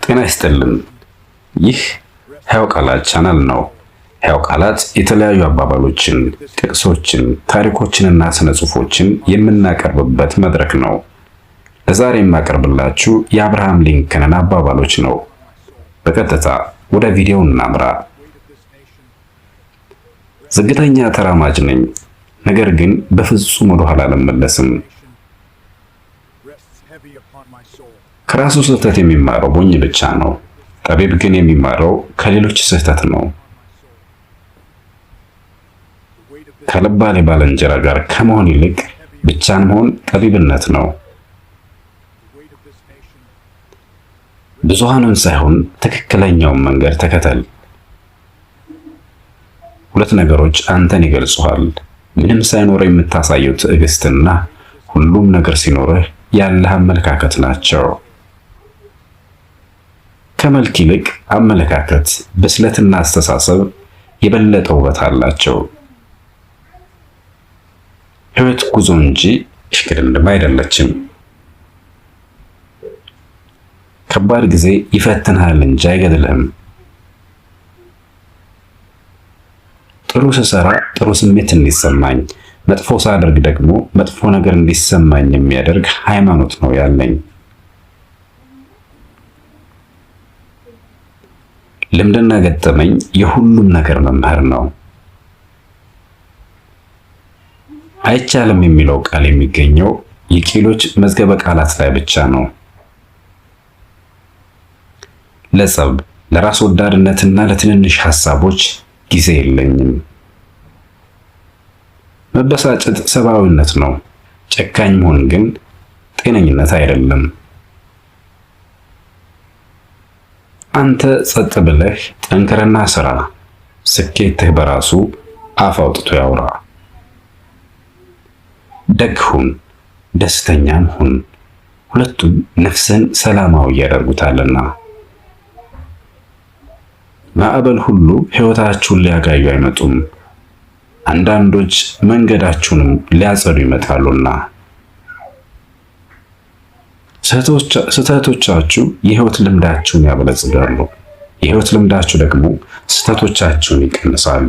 ጤና ይስጥልን። ይህ ሕያው ቃላት ቻናል ነው። ሕያው ቃላት የተለያዩ አባባሎችን፣ ጥቅሶችን፣ ታሪኮችንና ስነ ጽሑፎችን የምናቀርብበት መድረክ ነው። ለዛሬ የማቀርብላችሁ የአብርሃም ሊንከንን አባባሎች ነው። በቀጥታ ወደ ቪዲዮው እናምራ። ዝግተኛ ተራማጅ ነኝ፣ ነገር ግን በፍጹም ወደ ኋላ አልመለስም። ከራሱ ስህተት የሚማረው ሞኝ ብቻ ነው። ጠቢብ ግን የሚማረው ከሌሎች ስህተት ነው። ከልባሌ ባልንጀራ ጋር ከመሆን ይልቅ ብቻን መሆን ጠቢብነት ነው። ብዙሃኑን ሳይሆን ትክክለኛውን መንገድ ተከተል። ሁለት ነገሮች አንተን ይገልጹሃል። ምንም ሳይኖርህ የምታሳየው ትዕግስትና ሁሉም ነገር ሲኖርህ ያለህ አመለካከት ናቸው። ከመልክ ይልቅ አመለካከት፣ ብስለትና አስተሳሰብ የበለጠ ውበት አላቸው። ሕይወት ጉዞ እንጂ እሽቅድምድም አይደለችም። ከባድ ጊዜ ይፈትንሃል እንጂ አይገድልህም። ጥሩ ስሰራ ጥሩ ስሜት እንዲሰማኝ፣ መጥፎ ሳደርግ ደግሞ መጥፎ ነገር እንዲሰማኝ የሚያደርግ ሃይማኖት ነው ያለኝ። ልምድና ገጠመኝ የሁሉም ነገር መምህር ነው። አይቻልም የሚለው ቃል የሚገኘው የቂሎች መዝገበ ቃላት ላይ ብቻ ነው። ለጸብ፣ ለራስ ወዳድነትና ለትንንሽ ሐሳቦች ጊዜ የለኝም። መበሳጨት ሰብአዊነት ነው። ጨካኝ መሆን ግን ጤነኝነት አይደለም። አንተ ጸጥ ብለህ ጠንክረና ስራ። ስኬትህ በራሱ አፍ አውጥቶ ያውራ። ደግ ሁን፣ ደስተኛም ሁን። ሁለቱም ነፍስን ሰላማዊ ያደርጉታልና። ማዕበል ሁሉ ሕይወታችሁን ሊያጋዩ አይመጡም። አንዳንዶች መንገዳችሁንም ሊያጸዱ ይመጣሉና። ስህተቶቻችሁ የሕይወት ልምዳችሁን ያበለጽጋሉ። የሕይወት ልምዳችሁ ደግሞ ስህተቶቻችሁን ይቀንሳሉ።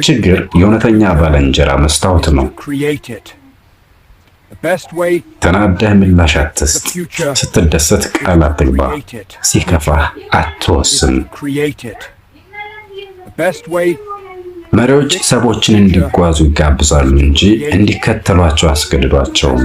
ችግር የእውነተኛ ባልንጀራ መስታወት ነው። ተናደህ ምላሽ አትስጥ። ስትደሰት ቃል አትግባ። ሲከፋህ አትወስን። መሪዎች ሰዎችን እንዲጓዙ ይጋብዛሉ እንጂ እንዲከተሏቸው አስገድዷቸውም።